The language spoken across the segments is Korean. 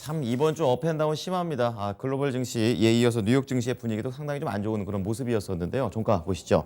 참 이번 주 업앤다운 심합니다. 글로벌 증시에 이어서 뉴욕 증시의 분위기도 상당히 좀 안 좋은 그런 모습이었었는데요. 종가 보시죠.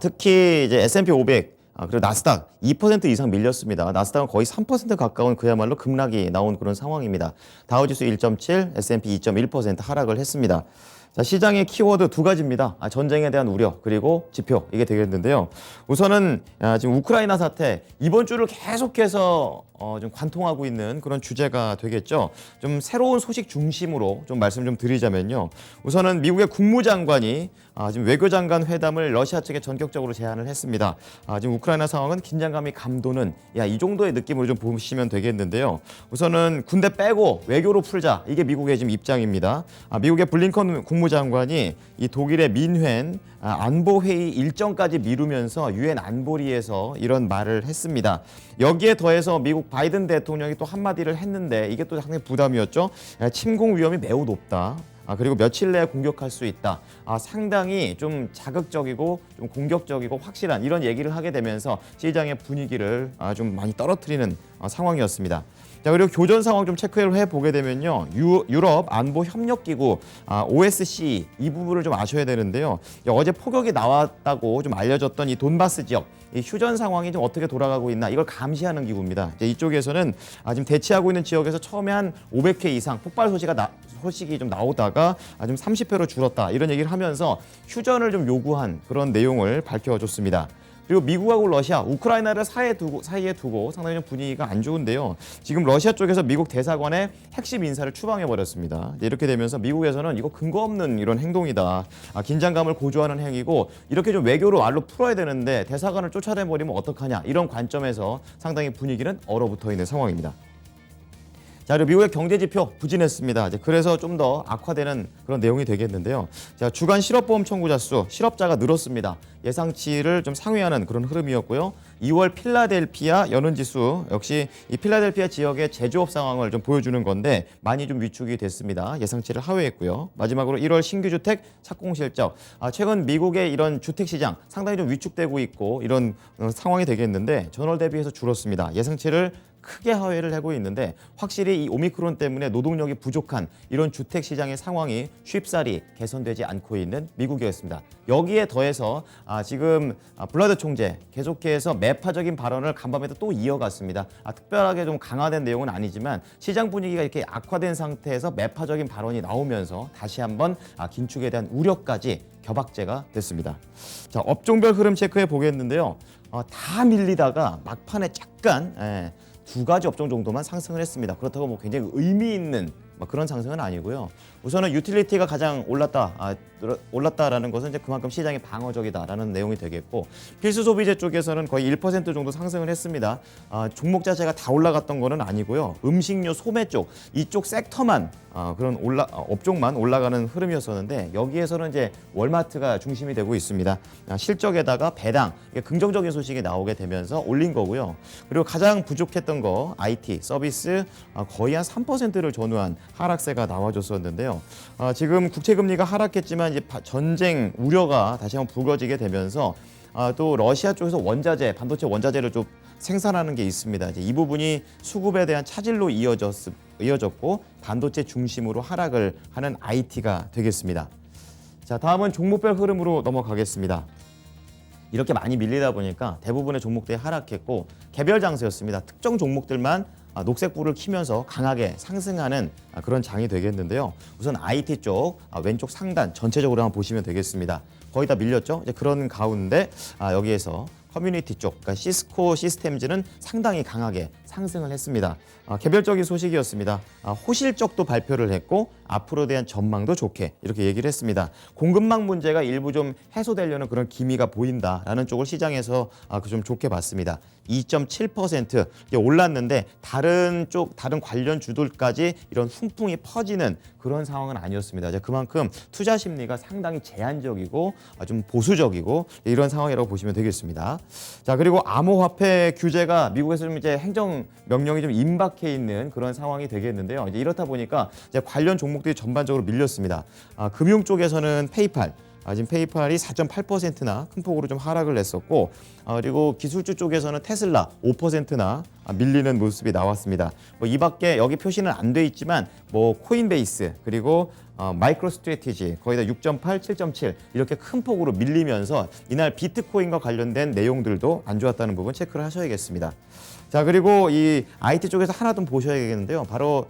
특히 이제 S&P 500 그리고 나스닥 2% 이상 밀렸습니다. 나스닥은 거의 3% 가까운 그야말로 급락이 나온 그런 상황입니다. 다우지수 1.7, S&P 2.1% 하락을 했습니다. 자, 시장의 키워드 두 가지입니다. 전쟁에 대한 우려 그리고 지표 이게 되겠는데요. 우선은 지금 우크라이나 사태 이번 주를 계속해서 좀 관통하고 있는 그런 주제가 되겠죠. 좀 새로운 소식 중심으로 좀 말씀 좀 드리자면요. 우선은 미국의 국무장관이 지금 외교장관 회담을 러시아 측에 전격적으로 제안을 했습니다. 지금 우크라이나 상황은 긴장감이 감도는 이 정도의 느낌으로 좀 보시면 되겠는데요. 우선은 군대 빼고 외교로 풀자 이게 미국의 지금 입장입니다. 미국의 블링컨 국무장관이 이 독일의 민헨 안보회의 일정까지 미루면서 유엔 안보리에서 이런 말을 했습니다. 여기에 더해서 미국 바이든 대통령이 또 한마디를 했는데 이게 또 상당히 부담이었죠. 침공 위험이 매우 높다. 그리고 며칠 내에 공격할 수 있다. 상당히 좀 자극적이고 좀 공격적이고 확실한 이런 얘기를 하게 되면서 시장의 분위기를 좀 많이 떨어뜨리는 상황이었습니다. 자, 그리고 교전 상황 좀 체크를 해보게 되면요. 유럽 안보협력기구 OSCE 이 부분을 좀 아셔야 되는데요. 어제 폭격이 나왔다고 좀 알려졌던 이 돈바스 지역 이 휴전 상황이 좀 어떻게 돌아가고 있나 이걸 감시하는 기구입니다. 이제 이쪽에서는 지금 대치하고 있는 지역에서 처음에 한 500회 이상 폭발 소식이 좀 나오다가 좀 30회로 줄었다 이런 얘기를 하면서 휴전을 좀 요구한 그런 내용을 밝혀줬습니다. 그리고 미국하고 러시아, 우크라이나를 사이에 두고 상당히 좀 분위기가 안 좋은데요. 지금 러시아 쪽에서 미국 대사관의 핵심 인사를 추방해버렸습니다. 이렇게 되면서 미국에서는 이거 근거 없는 이런 행동이다. 긴장감을 고조하는 행위고 이렇게 좀 외교로 말로 풀어야 되는데 대사관을 쫓아내버리면 어떡하냐. 이런 관점에서 상당히 분위기는 얼어붙어 있는 상황입니다. 자, 그리고 미국의 경제 지표 부진했습니다. 그래서 좀 더 악화되는 그런 내용이 되겠는데요. 자, 주간 실업보험 청구자 수, 실업자가 늘었습니다. 예상치를 좀 상회하는 그런 흐름이었고요. 2월 필라델피아 연은지수 역시 이 필라델피아 지역의 제조업 상황을 좀 보여주는 건데 많이 좀 위축이 됐습니다. 예상치를 하회했고요. 마지막으로 1월 신규주택 착공 실적. 최근 미국의 이런 주택 시장 상당히 좀 위축되고 있고 이런 상황이 되겠는데 전월 대비해서 줄었습니다. 예상치를 크게 하회를 하고 있는데 확실히 이 오미크론 때문에 노동력이 부족한 이런 주택 시장의 상황이 쉽사리 개선되지 않고 있는 미국이었습니다. 여기에 더해서 지금 블라드 총재 계속해서 매파적인 발언을 간밤에도 또 이어갔습니다. 특별하게 좀 강화된 내용은 아니지만 시장 분위기가 이렇게 악화된 상태에서 매파적인 발언이 나오면서 다시 한번 긴축에 대한 우려까지 겨박제가 됐습니다. 자, 업종별 흐름 체크해 보겠는데요. 다 밀리다가 막판에 잠깐 두 가지 업종 정도만 상승을 했습니다. 그렇다고 뭐 굉장히 의미 있는 그런 상승은 아니고요. 우선은 유틸리티가 가장 올랐다라는 것은 이제 그만큼 시장이 방어적이다라는 내용이 되겠고 필수 소비재 쪽에서는 거의 1% 정도 상승을 했습니다. 종목 자체가 다 올라갔던 거는 아니고요. 음식료, 소매 쪽 이쪽 섹터만 그런 업종만 올라가는 흐름이었었는데 여기에서는 이제 월마트가 중심이 되고 있습니다. 실적에다가 배당 긍정적인 소식이 나오게 되면서 올린 거고요. 그리고 가장 부족했던 거 IT 서비스 거의 한 3%를 전후한 하락세가 나와줬었는데요. 지금 국채금리가 하락했지만 이제 전쟁 우려가 다시 한번 불거지게 되면서 또 러시아 쪽에서 반도체 원자재를 좀 생산하는 게 있습니다. 이제 이 부분이 수급에 대한 차질로 이어졌고 반도체 중심으로 하락을 하는 IT가 되겠습니다. 자, 다음은 종목별 흐름으로 넘어가겠습니다. 이렇게 많이 밀리다 보니까 대부분의 종목들이 하락했고 개별 장세였습니다. 특정 종목들만 녹색불을 켜면서 강하게 상승하는 그런 장이 되겠는데요. 우선 IT 쪽 왼쪽 상단 전체적으로 한번 보시면 되겠습니다. 거의 다 밀렸죠. 이제 그런 가운데 여기에서 커뮤니티 쪽, 그러니까 시스코 시스템즈는 상당히 강하게 상승을 했습니다. 개별적인 소식이었습니다. 호실적도 발표를 했고 앞으로 대한 전망도 좋게 이렇게 얘기를 했습니다. 공급망 문제가 일부 좀 해소되려는 그런 기미가 보인다라는 쪽을 시장에서 좀 좋게 봤습니다. 2.7% 올랐는데 다른 관련 주들까지 이런 훈풍이 퍼지는 그런 상황은 아니었습니다. 그만큼 투자 심리가 상당히 제한적이고 좀 보수적이고 이런 상황이라고 보시면 되겠습니다. 자, 그리고 암호화폐 규제가 미국에서 좀 이제 행정 명령이 좀 임박해 있는 그런 상황이 되겠는데요. 이제 이렇다 보니까 이제 관련 종목들이 전반적으로 밀렸습니다. 금융 쪽에서는 페이팔, 지금 페이팔이 4.8%나 큰 폭으로 좀 하락을 했었고, 그리고 기술주 쪽에서는 테슬라 5%나 밀리는 모습이 나왔습니다. 뭐 이 밖에 여기 표시는 안 돼 있지만 뭐 코인베이스 그리고 마이크로 스트래티지 거의 다 6.8, 7.7 이렇게 큰 폭으로 밀리면서 이날 비트코인과 관련된 내용들도 안 좋았다는 부분 체크를 하셔야겠습니다. 자, 그리고 이 IT 쪽에서 하나 좀 보셔야겠는데요. 바로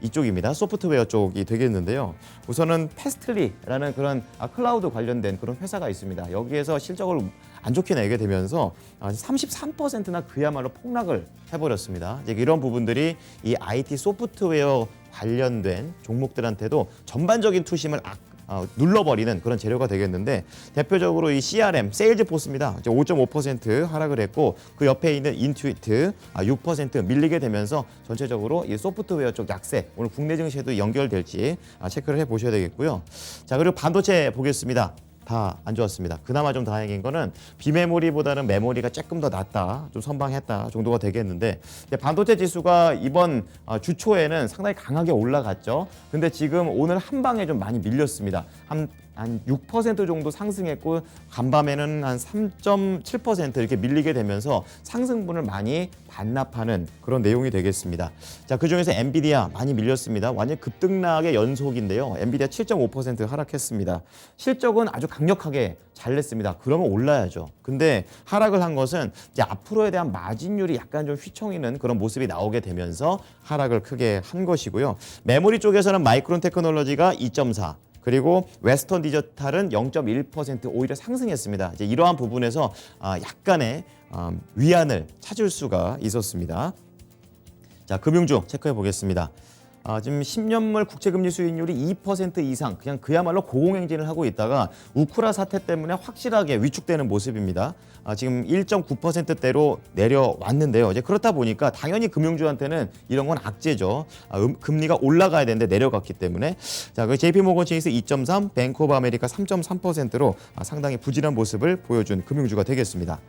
이쪽입니다. 소프트웨어 쪽이 되겠는데요. 우선은 패스틀리라는 그런 클라우드 관련된 그런 회사가 있습니다. 여기에서 실적을 안 좋게 내게 되면서 33%나 그야말로 폭락을 해버렸습니다. 이제 이런 부분들이 이 IT 소프트웨어 관련된 종목들한테도 전반적인 투심을 눌러버리는 그런 재료가 되겠는데, 대표적으로 이 CRM, 세일즈포스입니다. 5.5% 하락을 했고, 그 옆에 있는 인투이트 6% 밀리게 되면서 전체적으로 이 소프트웨어 쪽 약세, 오늘 국내 증시에도 연결될지 체크를 해보셔야 되겠고요. 자, 그리고 반도체 보겠습니다. 다 안 좋았습니다. 그나마 좀 다행인 거는 비메모리보다는 메모리가 조금 더 낫다, 좀 선방했다 정도가 되겠는데, 반도체 지수가 이번 주 초에는 상당히 강하게 올라갔죠. 근데 지금 오늘 한 방에 좀 많이 밀렸습니다. 한 6% 정도 상승했고, 간밤에는 한 3.7% 이렇게 밀리게 되면서 상승분을 많이 반납하는 그런 내용이 되겠습니다. 자, 그중에서 엔비디아 많이 밀렸습니다. 완전 급등락의 연속인데요. 엔비디아 7.5% 하락했습니다. 실적은 아주 강력하게 잘 냈습니다. 그러면 올라야죠. 근데 하락을 한 것은 이제 앞으로에 대한 마진율이 약간 좀 휘청이는 그런 모습이 나오게 되면서 하락을 크게 한 것이고요. 메모리 쪽에서는 마이크론 테크놀로지가 2.4, 그리고 웨스턴 디지털은 0.1% 오히려 상승했습니다. 이제 이러한 부분에서 약간의 위안을 찾을 수가 있었습니다. 자, 금융주 체크해 보겠습니다. 지금 10년물 국채금리 수익률이 2% 이상 그냥 그야말로 고공행진을 하고 있다가 우크라 사태 때문에 확실하게 위축되는 모습입니다. 지금 1.9%대로 내려왔는데요. 이제 그렇다 보니까 당연히 금융주한테는 이런 건 악재죠. 금리가 올라가야 되는데 내려갔기 때문에. 자, 그 JP모건 체이스 2.3, 뱅크 오브 아메리카 3.3%로 상당히 부진한 모습을 보여준 금융주가 되겠습니다.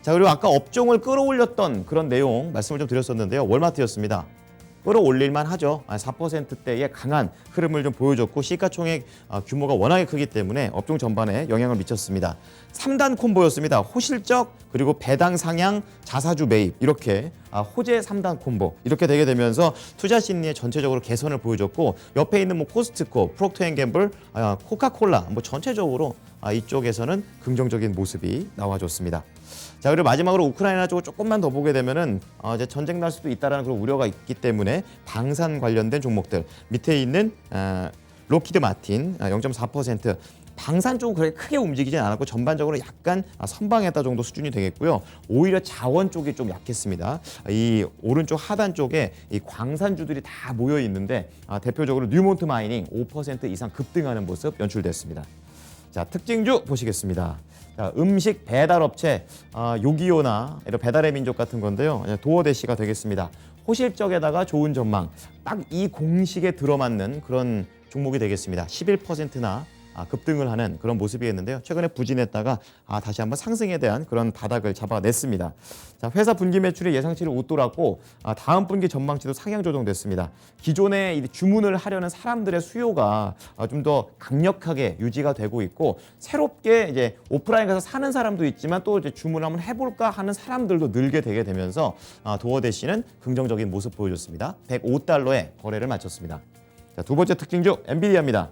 자, 그리고 아까 업종을 끌어올렸던 그런 내용 말씀을 좀 드렸었는데요. 월마트였습니다. 끌어올릴만 하죠. 4%대의 강한 흐름을 좀 보여줬고, 시가총액 규모가 워낙에 크기 때문에 업종 전반에 영향을 미쳤습니다. 3단 콤보였습니다. 호실적 그리고 배당 상향 자사주 매입, 이렇게 호재 3단 콤보 이렇게 되게 되면서 투자 심리에 전체적으로 개선을 보여줬고, 옆에 있는 뭐 코스트코, 프록터앤갬블, 코카콜라 뭐 전체적으로 이쪽에서는 긍정적인 모습이 나와줬습니다. 자, 그리고 마지막으로 우크라이나 쪽을 조금만 더 보게 되면은 이제 전쟁 날 수도 있다라는 그런 우려가 있기 때문에 방산 관련된 종목들 밑에 있는 로키드 마틴 0.4%, 방산 쪽은 그렇게 크게 움직이진 않았고 전반적으로 약간 선방했다 정도 수준이 되겠고요. 오히려 자원 쪽이 좀 약했습니다. 이 오른쪽 하단 쪽에 이 광산주들이 다 모여 있는데 대표적으로 뉴몬트 마이닝 5% 이상 급등하는 모습 연출됐습니다. 자, 특징주 보시겠습니다. 자, 음식 배달업체 요기요나 이런 배달의 민족 같은 건데요. 도어대시가 되겠습니다. 호실적에다가 좋은 전망, 딱 이 공식에 들어맞는 그런 종목이 되겠습니다. 11%나 급등을 하는 그런 모습이었는데요. 최근에 부진했다가 다시 한번 상승에 대한 그런 바닥을 잡아냈습니다. 자, 회사 분기 매출이 예상치를 웃돌았고 다음 분기 전망치도 상향 조정됐습니다. 기존에 주문을 하려는 사람들의 수요가 좀 더 강력하게 유지가 되고 있고, 새롭게 이제 오프라인 가서 사는 사람도 있지만 또 이제 주문을 한번 해볼까 하는 사람들도 늘게 되게 되면서 도어대시는 긍정적인 모습 보여줬습니다. 105달러에 거래를 마쳤습니다. 자, 두 번째 특징주 엔비디아입니다.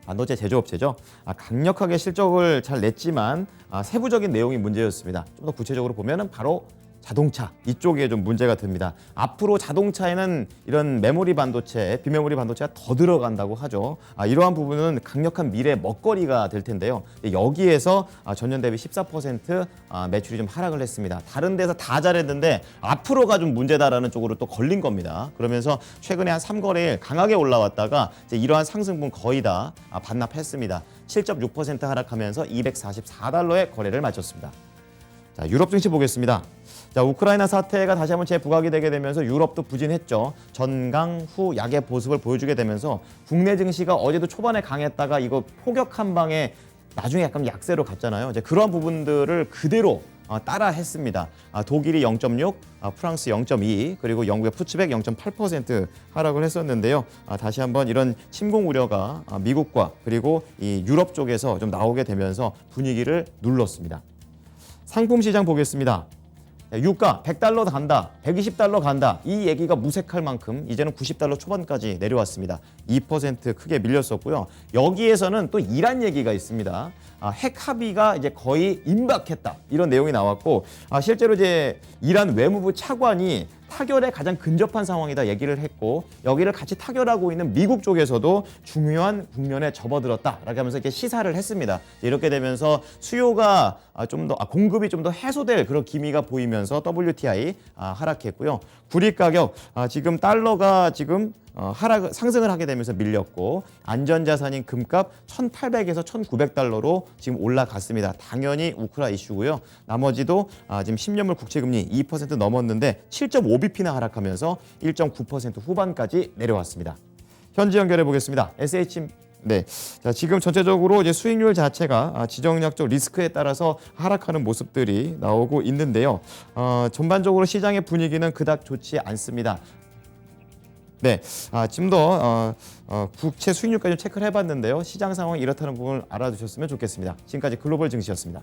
반도체 제조업체죠. 강력하게 실적을 잘 냈지만 세부적인 내용이 문제였습니다. 좀 더 구체적으로 보면은 바로 자동차 이쪽에 좀 문제가 됩니다. 앞으로 자동차에는 이런 메모리 반도체, 비메모리 반도체가 더 들어간다고 하죠. 이러한 부분은 강력한 미래 먹거리가 될 텐데요. 여기에서 전년 대비 14% 매출이 좀 하락을 했습니다. 다른 데서 다 잘했는데 앞으로가 좀 문제다라는 쪽으로 또 걸린 겁니다. 그러면서 최근에 한 3거래일 강하게 올라왔다가 이제 이러한 상승분 거의 다 반납했습니다. 7.6% 하락하면서 244달러에 거래를 마쳤습니다. 자, 유럽 증시 보겠습니다. 자, 우크라이나 사태가 다시 한번 재부각이 되게 되면서 유럽도 부진했죠. 전강 후 약의 모습을 보여주게 되면서 국내 증시가 어제도 초반에 강했다가 이거 폭격 한 방에 나중에 약간 약세로 갔잖아요. 이제 그런 부분들을 그대로 따라했습니다. 독일이 0.6, 프랑스 0.2, 그리고 영국의 푸츠백 0.8% 하락을 했었는데요. 다시 한번 이런 침공 우려가 미국과 그리고 이 유럽 쪽에서 좀 나오게 되면서 분위기를 눌렀습니다. 상품 시장 보겠습니다. 유가 100달러 간다, 120달러 간다. 이 얘기가 무색할 만큼 이제는 90달러 초반까지 내려왔습니다. 2% 크게 밀렸었고요. 여기에서는 또 이란 얘기가 있습니다. 핵 합의가 이제 거의 임박했다. 이런 내용이 나왔고, 실제로 이제 이란 외무부 차관이 타결에 가장 근접한 상황이다 얘기를 했고, 여기를 같이 타결하고 있는 미국 쪽에서도 중요한 국면에 접어들었다라고 하면서 이렇게 시사를 했습니다. 이렇게 되면서 수요가 좀 더 공급이 좀 더 해소될 그런 기미가 보이면서 WTI 하락했고요. 구리 가격 지금 달러가 지금 상승을 하게 되면서 밀렸고, 안전자산인 금값 1,800에서 1,900달러로 지금 올라갔습니다. 당연히 우크라 이슈고요. 나머지도 지금 10년물 국채금리 2% 넘었는데 7.5bp나 하락하면서 1.9% 후반까지 내려왔습니다. 현지 연결해 보겠습니다. 네, 자, 지금 전체적으로 이제 수익률 자체가 지정학적 리스크에 따라서 하락하는 모습들이 나오고 있는데요. 전반적으로 시장의 분위기는 그닥 좋지 않습니다. 네, 지금 더 국채 수익률까지 체크를 해봤는데요. 시장 상황이 이렇다는 부분을 알아두셨으면 좋겠습니다. 지금까지 글로벌 증시였습니다.